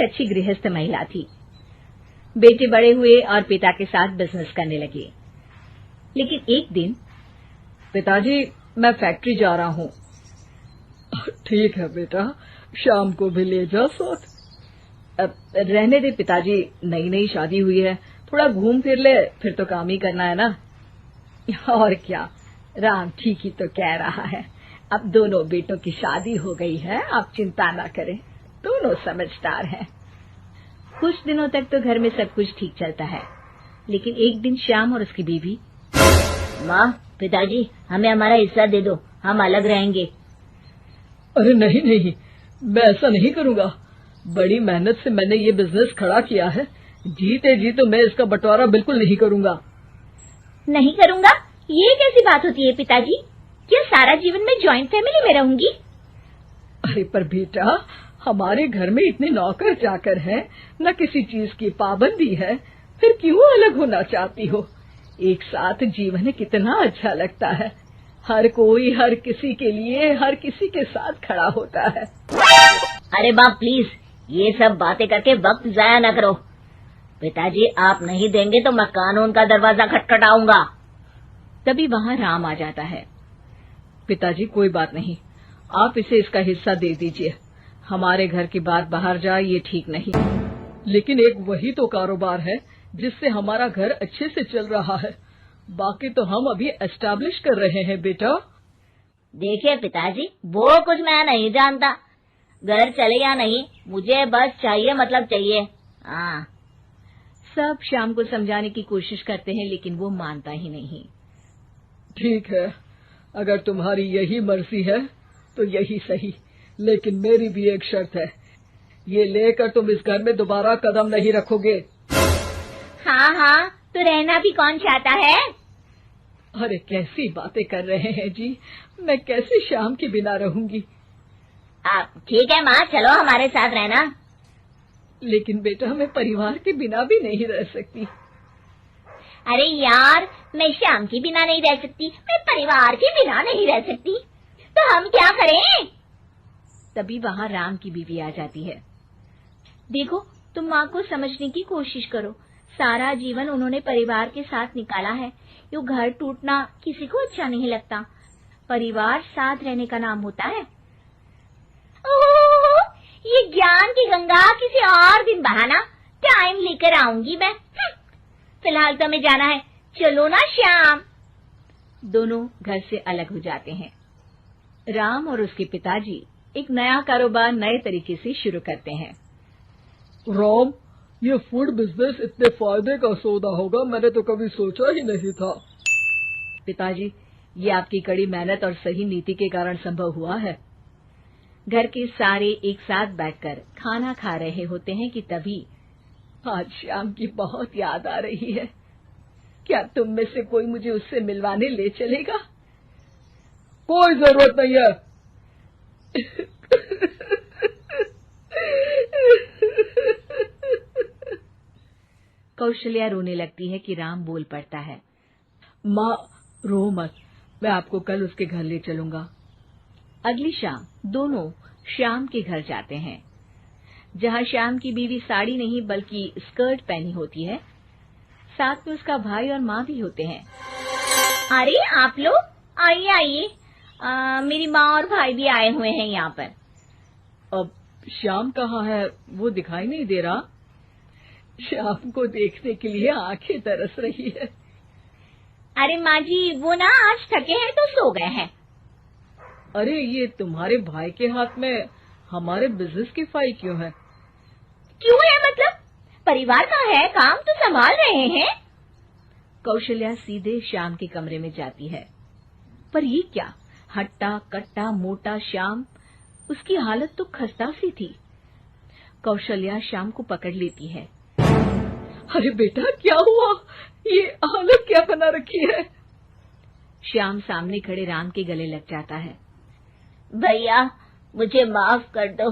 एक अच्छी गृहस्थ महिला थी। बेटे बड़े हुए और पिता के साथ बिजनेस करने लगे। लेकिन एक दिन, पिताजी मैं फैक्ट्री जा रहा हूँ। ठीक है बेटा, शाम को भी ले जा साथ। रहने दे पिताजी, नई नई शादी हुई है, थोड़ा घूम फिर ले, फिर तो काम ही करना है ना। और क्या, राम ठीक ही तो कह रहा है। अब दोनों बेटों की शादी हो गई है, आप चिंता ना करें, दोनों समझदार हैं। कुछ दिनों तक तो घर में सब कुछ ठीक चलता है, लेकिन एक दिन श्याम और उसकी बीवी, माँ, पिताजी हमें हमारा हिस्सा दे दो, हम अलग रहेंगे। अरे नहीं नहीं, मैं ऐसा नहीं करूँगा। बड़ी मेहनत से मैंने ये बिजनेस खड़ा किया है, जीते जी तो मैं इसका बंटवारा बिल्कुल नहीं करूँगा। नहीं करूँगा? ये कैसी बात होती है पिताजी? क्या सारा जीवन में जॉइंट फैमिली में रहूंगी? अरे पर बेटा, हमारे घर में इतने नौकर चाकर हैं, न किसी चीज की पाबंदी है, फिर क्यों अलग होना चाहती हो? एक साथ जीवन कितना अच्छा लगता है। हर कोई हर किसी के लिए हर किसी के साथ खड़ा होता है। अरे बाप प्लीज, ये सब बातें करके वक्त जाया न करो। पिताजी आप नहीं देंगे तो मैं कानून का दरवाजा खटखटाऊंगा। तभी वहाँ राम आ जाता है। पिताजी कोई बात नहीं, आप इसे इसका हिस्सा दे दीजिए। हमारे घर की बात बाहर जाए ये ठीक नहीं। लेकिन एक वही तो कारोबार है जिससे हमारा घर अच्छे से चल रहा है, बाकी तो हम अभी एस्टैब्लिश कर रहे हैं बेटा। देखिए पिताजी, वो कुछ मैं नहीं जानता, घर चले या नहीं, मुझे बस चाहिए मतलब चाहिए। हाँ। सब श्याम को समझाने की कोशिश करते हैं, लेकिन वो मानता ही नहीं। ठीक है, अगर तुम्हारी यही मर्जी है तो यही सही, लेकिन मेरी भी एक शर्त है, ये लेकर तुम इस घर में दोबारा कदम नहीं रखोगे। हाँ हाँ, तो रहना भी कौन चाहता है? अरे कैसी बातें कर रहे हैं जी, मैं कैसे श्याम के बिना रहूंगी? ठीक है माँ, चलो हमारे साथ रहना। लेकिन बेटा, मैं परिवार के बिना भी नहीं रह सकती। अरे यार, मैं श्याम के बिना नहीं रह सकती, मैं परिवार के बिना नहीं रह सकती, तो हम क्या करें? तभी वहाँ राम की बीवी आ जाती है। देखो, तुम माँ को समझने की कोशिश करो, सारा जीवन उन्होंने परिवार के साथ निकाला है। यो घर टूटना किसी को अच्छा नहीं लगता। परिवार साथ रहने का नाम होता है। ओह, ये ज्ञान की गंगा किसी और दिन बहाना, टाइम लेकर आऊंगी मैं। फिलहाल तो हमें जाना है, चलो ना श्याम। दोनों घर से अलग हो जाते हैं। राम और उसके पिताजी एक नया कारोबार नए तरीके से शुरू करते हैं। राम, ये फूड बिजनेस इतने फायदे का सौदा होगा मैंने तो कभी सोचा ही नहीं था। पिताजी, ये आपकी कड़ी मेहनत और सही नीति के कारण संभव हुआ है। घर के सारे एक साथ बैठकर खाना खा रहे होते हैं कि तभी आज श्याम की बहुत याद आ रही है। क्या तुम में से कोई मुझे उससे मिलवाने ले चलेगा? कोई जरूरत नहीं है। कौशल्या रोने लगती है कि राम बोल पड़ता है। माँ रो मत, मैं आपको कल उसके घर ले चलूंगा। अगली शाम दोनों श्याम के घर जाते हैं, जहाँ श्याम की बीवी साड़ी नहीं बल्कि स्कर्ट पहनी होती है। साथ में उसका भाई और माँ भी होते हैं। अरे आप लोग आइए आइए, मेरी माँ और भाई भी आए हुए हैं यहाँ पर। अब श्याम कहाँ है? वो दिखाई नहीं दे रहा। श्याम को देखने के लिए आंखें तरस रही है। अरे माँ जी, वो ना आज थके हैं तो सो गए हैं। अरे ये तुम्हारे भाई के हाथ में हमारे बिजनेस की फाइल क्यों है? क्यों है मतलब? परिवार का है, काम तो संभाल रहे हैं। कौशल्या सीधे श्याम के कमरे में जाती है, पर ये क्या, हट्टा कट्टा मोटा श्याम, उसकी हालत तो खस्ता सी थी। कौशल्या श्याम को पकड़ लेती है। अरे बेटा, क्या हुआ? ये हालत क्या बना रखी है? श्याम सामने खड़े राम के गले लग जाता है। भैया मुझे माफ कर दो,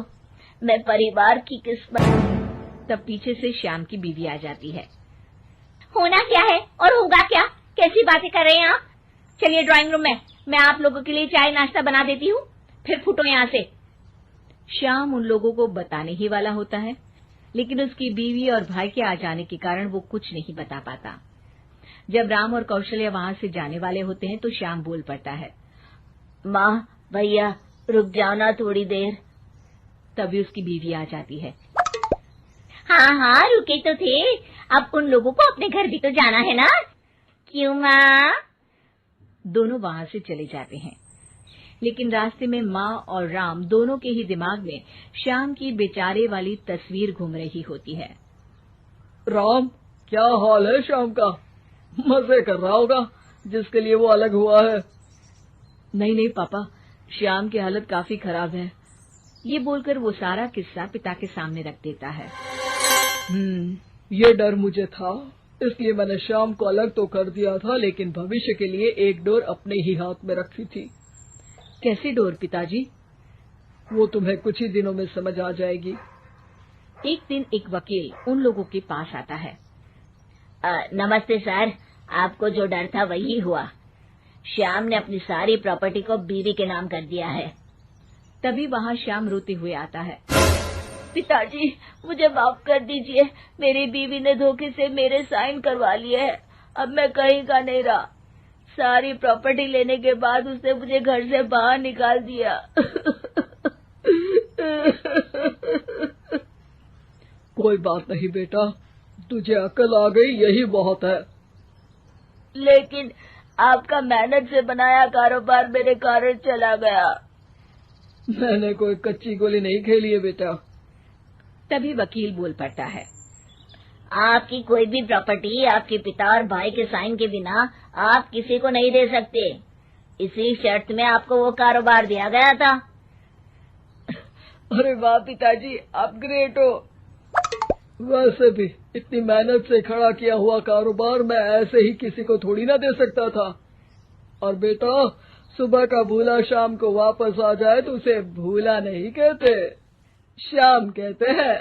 मैं परिवार की किस्मत। तब पीछे से श्याम की बीवी आ जाती है। होना क्या है और होगा क्या? कैसी बातें कर रहे हैं आप? चलिए ड्राइंग रूम में, मैं आप लोगों के लिए चाय नाश्ता बना देती हूँ, फिर फुटो यहाँ से। श्याम उन लोगों को बताने ही वाला होता है लेकिन उसकी बीवी और भाई के आ जाने के कारण वो कुछ नहीं बता पाता। जब राम और कौशल्या वहां से जाने वाले होते हैं तो श्याम बोल पड़ता है, माँ भैया रुक जाओ ना थोड़ी देर। तभी उसकी बीवी आ जाती है। हाँ हाँ रुके तो थे, अब उन लोगों को अपने घर भी तो जाना है ना। क्यों माँ? दोनों वहां से चले जाते हैं, लेकिन रास्ते में माँ और राम दोनों के ही दिमाग में श्याम की बेचारे वाली तस्वीर घूम रही होती है। राम, क्या हाल है श्याम का? मजे कर रहा होगा जिसके लिए वो अलग हुआ है। नहीं नहीं पापा, श्याम की हालत काफी खराब है। ये बोलकर वो सारा किस्सा पिता के सामने रख देता है। ये डर मुझे था, इसलिए मैंने श्याम को अलग तो कर दिया था, लेकिन भविष्य के लिए एक डोर अपने ही हाथ में रखी थी। कैसी डोर पिताजी? वो तुम्हें कुछ ही दिनों में समझ आ जाएगी। एक दिन एक वकील उन लोगों के पास आता है। नमस्ते सर, आपको जो डर था वही हुआ। श्याम ने अपनी सारी प्रॉपर्टी को बीवी के नाम कर दिया है। तभी वहाँ श्याम रोते हुए आता है। पिताजी मुझे माफ कर दीजिए, मेरी बीवी ने धोखे से मेरे साइन करवा लिए हैं। अब मैं कहीं का नहीं रहा। सारी प्रॉपर्टी लेने के बाद उसने मुझे घर से बाहर निकाल दिया। कोई बात नहीं बेटा, तुझे अकल आ गई, यही बहुत है। लेकिन आपका मेहनत से बनाया कारोबार मेरे कारण चला गया। मैंने कोई कच्ची गोली नहीं खेली है बेटा। तभी वकील बोल पड़ता है, आपकी कोई भी प्रॉपर्टी आपके पिता और भाई के साइन के बिना आप किसी को नहीं दे सकते। इसी शर्त में आपको वो कारोबार दिया गया था। अरे वाह पिताजी, आप ग्रेट हो। वैसे भी इतनी मेहनत से खड़ा किया हुआ कारोबार मैं ऐसे ही किसी को थोड़ी ना दे सकता था। और बेटा, सुबह का भूला शाम को वापस आ जाए तो उसे भूला नहीं कहते, श्याम कहते हैं।